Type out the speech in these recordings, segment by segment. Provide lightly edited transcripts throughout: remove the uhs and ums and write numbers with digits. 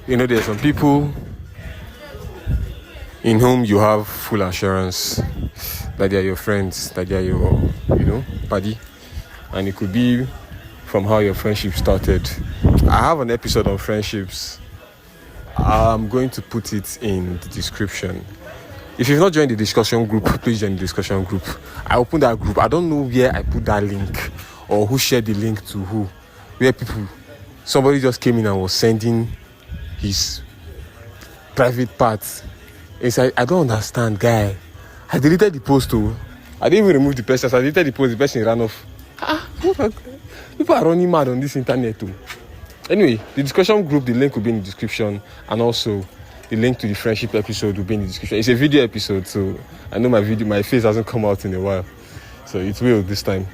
There's some people in whom you have full assurance that they are your friends, that they are your, buddy. And it could be from how your friendship started. I have an episode on friendships. I'm going to put it in the description. If you've not joined the discussion group, please join the discussion group. I opened that group. I don't know where I put that link or who shared the link to who. Where somebody just came in and was sending his private parts. It's like, I don't understand, guy. I deleted the post too. I didn't even remove the person. So I deleted the post. The person ran off. People are running mad on this internet too. Anyway, the discussion group, the link will be in the description, and also the link to the friendship episode will be in the description. It's a video episode, so I know my face hasn't come out in a while, so it will this time.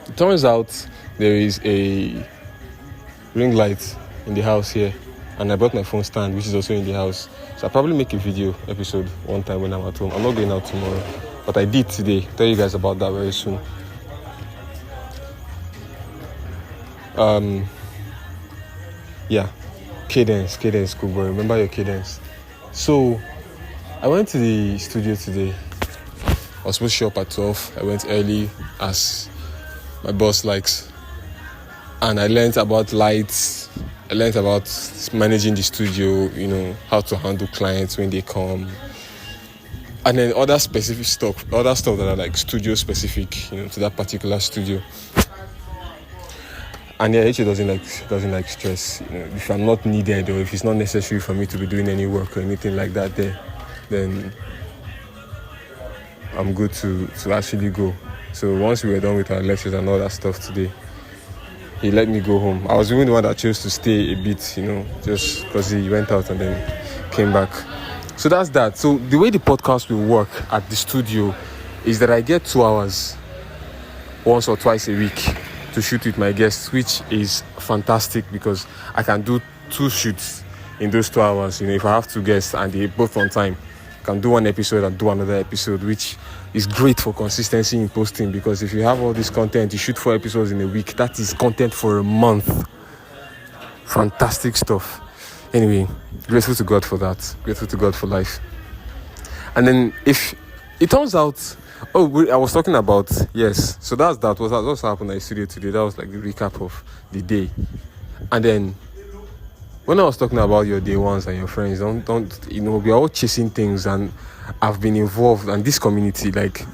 It turns out there is a ring light in the house here, and I brought my phone stand, which is also in the house. So I'll probably make a video episode one time when I'm at home. I'm not going out tomorrow, but I did today. Tell you guys about that very soon. Yeah, cadence, cool boy. Remember your cadence. So, I went to the studio today. I was supposed to show up at 12. I went early, as my boss likes. And I learned about lights. I learned about managing the studio, how to handle clients when they come. And then other specific stuff that are like studio specific, to that particular studio. And yeah, HA doesn't like stress. If I'm not needed or if it's not necessary for me to be doing any work or anything like that there, then I'm good to actually go. So once we were done with our lectures and all that stuff today, he let me go home. I was even the one that chose to stay a bit, just because he went out and then came back. So that's that. So the way the podcast will work at the studio is that I get 2 hours once or twice a week to shoot with my guests, which is fantastic because I can do 2 shoots in those 2 hours. If I have 2 guests and they're both on time, I can do 1 episode and do another episode, which is great for consistency in posting, because if you have all this content, you shoot 4 episodes in a week, that is content for a month. Fantastic stuff. Anyway, grateful to God for that. Grateful to God for life. And then if it turns out, I was talking about, yes, so that's what happened at the studio today. That was like the recap of the day. And then when I was talking about your day ones and your friends, we're all chasing things, and I've been involved in this community, like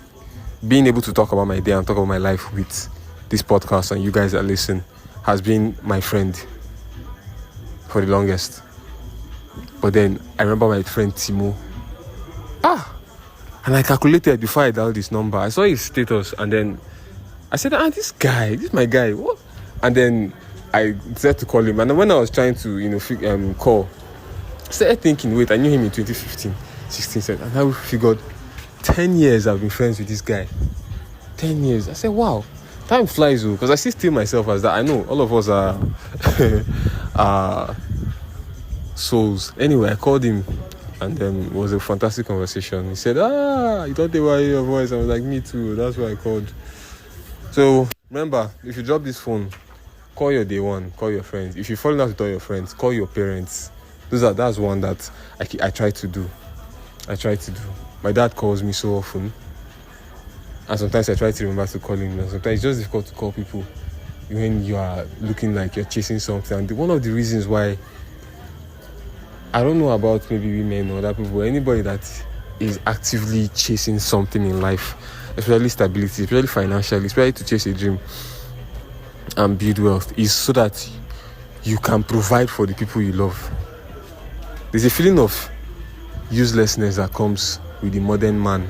being able to talk about my day and talk about my life with this podcast and you guys that listen has been my friend for the longest. But then I remember my friend Timo. And I calculated before I dialed this number. I saw his status and then I said, this is my guy. What? And then I decided to call him. And then when I was trying to, call, I started thinking, wait, I knew him in 2015, 16, and I figured 10 years I've been friends with this guy. 10 years. I said, wow, time flies, because I still myself as that. I know all of us are souls. Anyway, I called him. And it was a fantastic conversation. He said, you thought they were your voice. I was like, me too. That's why I called. So, remember, if you drop this phone, call your day one, call your friends. If you fall in love with all your friends, call your parents. That's one that I try to do. My dad calls me so often. And sometimes I try to remember to call him. And sometimes it's just difficult to call people when you are looking like you're chasing something. And one of the reasons why, I don't know about maybe women or other people, but anybody that is actively chasing something in life, especially stability, especially financially, especially to chase a dream and build wealth, is so that you can provide for the people you love. There's a feeling of uselessness that comes with the modern man.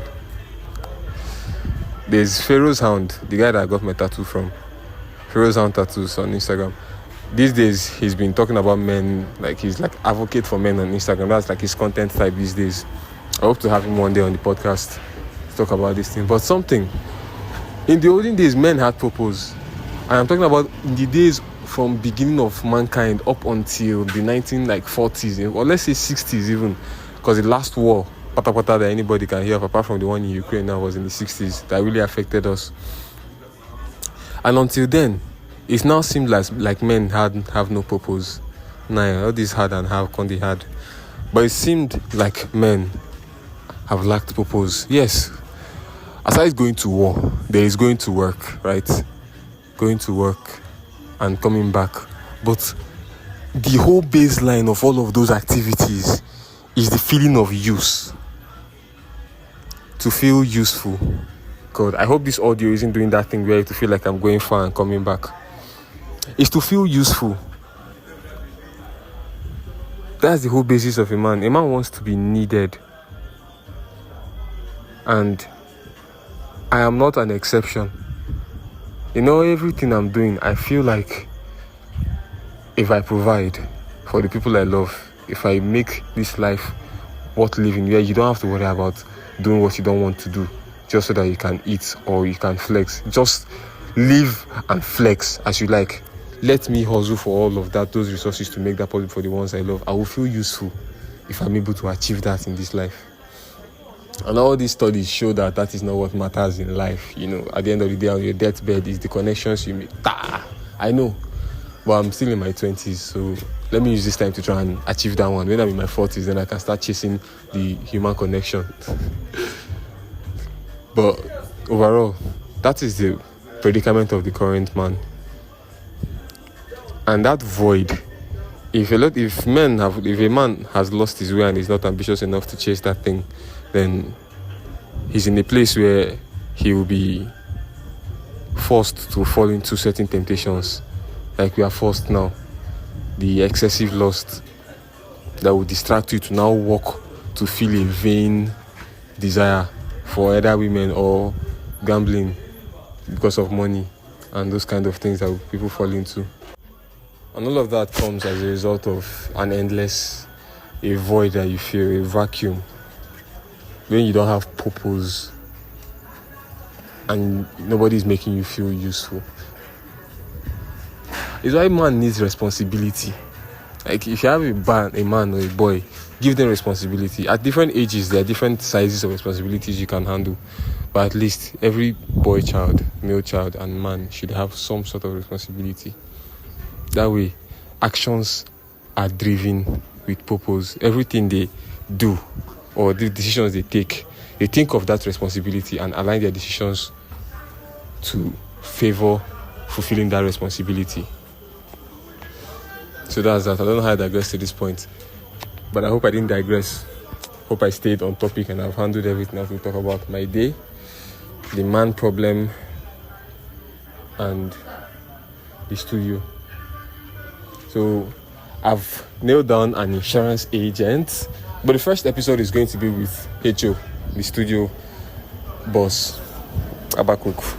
There's Pharaoh's Hound, the guy that I got my tattoo from. Pharaoh's Hound Tattoos on Instagram. These days, he's been talking about men, like he's like advocate for men on Instagram. That's like his content type these days. I hope to have him one day on the podcast to talk about this thing. But in the olden days, men had purpose. And I'm talking about in the days from beginning of mankind up until the 1940s, or let's say 60s even, because the last war, pata that anybody can hear of, apart from the one in Ukraine now, was in the 60s, that really affected us. And until then, it now seemed like men have no purpose. Nah, all this hard and how can they hard. But it seemed like men have lacked purpose. Yes, aside going to war, there is going to work, right? Going to work and coming back. But the whole baseline of all of those activities is the feeling of use. To feel useful. God, I hope this audio isn't doing that thing where you have to feel like I'm going far and coming back. It's to feel useful. That's the whole basis of a man. A man wants to be needed. And I am not an exception. You know, everything I'm doing, I feel like if I provide for the people I love, if I make this life worth living, where you don't have to worry about doing what you don't want to do just so that you can eat or you can flex. Just live and flex as you like. Let me hustle for all of that, those resources to make that possible for the ones I love. I will feel useful if I'm able to achieve that in this life. And all these studies show that that is not what matters in life. You know, at the end of the day, on your deathbed, is the connections you make. I know, but I'm still in my 20s, so let me use this time to try and achieve that one. When I'm in my 40s, then I can start chasing the human connection. But overall, that is the predicament of the current man. And that void, if a man has lost his way and is not ambitious enough to chase that thing, then he's in a place where he will be forced to fall into certain temptations, like we are forced now. The excessive lust that will distract you to now walk to feel a vain desire for either women or gambling because of money and those kind of things that people fall into. And all of that comes as a result of a void that you feel, a vacuum. When you don't have purpose and nobody's making you feel useful. It's why man needs responsibility. Like if you have a man or a boy, give them responsibility. At different ages, there are different sizes of responsibilities you can handle. But at least every boy child, male child and man should have some sort of responsibility. That way, actions are driven with purpose. Everything they do or the decisions they take, they think of that responsibility and align their decisions to favor fulfilling that responsibility. So that's that. I don't know how I digressed to this point, but I hope I didn't digress. Hope I stayed on topic and I've handled everything I have to talk about. My day, the man problem, and the studio. So I've nailed down an insurance agent, but the first episode is going to be with HO, the studio boss, Abakuk.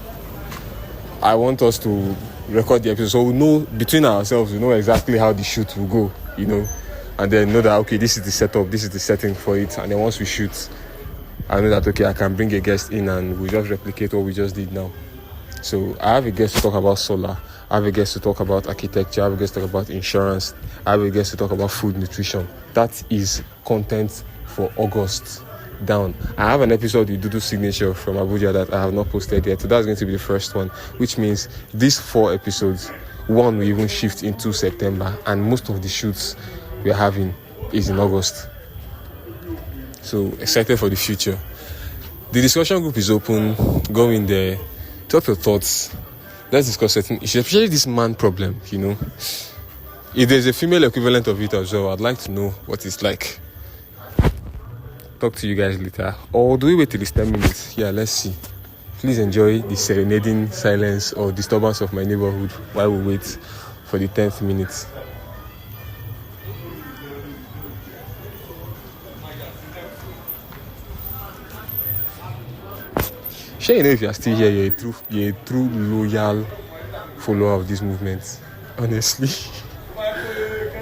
I want us to record the episode so we know between ourselves, we know exactly how the shoot will go, you know, and then know that, okay, this is the setup, this is the setting for it, and then once we shoot, I know that, okay, I can bring a guest in and we just replicate what we just did now. So I have a guest to talk about solar, I have a guest to talk about architecture, I have a guest to talk about insurance, I have a guest to talk about food nutrition. That is content for August down. I have an episode with Dudu Signature from Abuja that I have not posted yet, so that's going to be the first one, which means these 4 episodes, one will even shift into September, and most of the shoots we're having is in August. So excited for the future. The discussion group is open. Go in there, talk your thoughts, let's discuss certain issues, especially this man problem, you know. If there's a female equivalent of it as well, I'd like to know what it's like. Talk to you guys later. Or do we wait till it's 10 minutes? Yeah, let's see. Please enjoy the serenading silence or disturbance of my neighborhood while we wait for the 10th minute. Sure, you know, if you're still here, you're a true loyal follower of this movement. Honestly.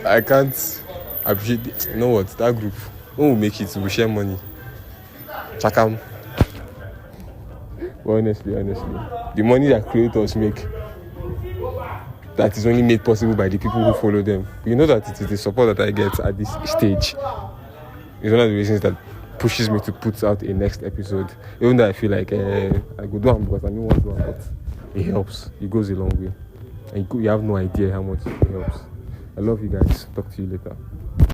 I can't appreciate it. You know what? That group, when we make it, we share money. Chakam. But honestly, the money that creators make, that is only made possible by the people who follow them. You know that it is the support that I get at this stage. It's one of the reasons that pushes me to put out a next episode. Even though I feel like I go do it because I don't want to, but it helps. It goes a long way. And you have no idea how much it helps. I love you guys. Talk to you later.